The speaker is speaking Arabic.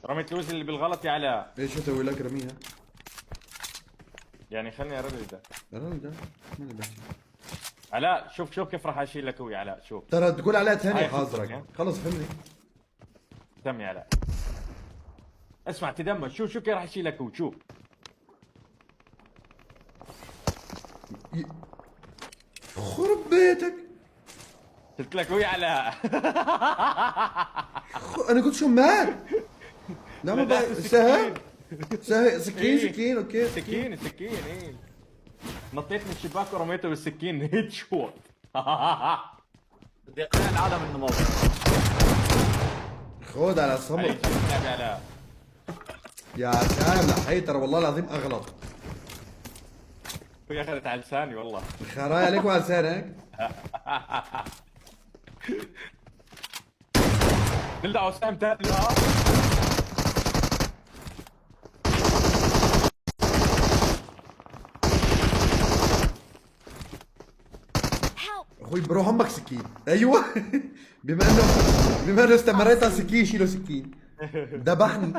رميت لوز اللي بالغلط يا علاء. ايش اسوي لك؟ رميها. يعني خلني ارد ده. الراجل ده ماني بحكي. علاء شوف كيف راح اشيل لك يا علاء. شوف ترى تقول عليها ثانية هاي حاضرك. خطتك، خلص فهمني. تم يا علاء. اسمع تدمر. شوف كيف راح اشيل لك شوف. خرب بيتك. قلت لك هو يا علاء. انا قلت شو مات؟ لا ما لدغت بقى السكين. سهل سكين إيه. سكين اوكي سكين ايه. نطيت من الشباك ورميته بالسكين هيد شوت. بدي اقنع العالم انه موت. خود على هاي صمت. شوف يا علاء. يا سالم لحي ترى والله العظيم اغلط. هي اخذت على لساني والله. خراي عليك وعلى لسانك. نلدع وسام ثاني. لا اخوي بروح امك سكين. ايوه. بما انه استمريت على سكين شيلوا سكين. ذبحني.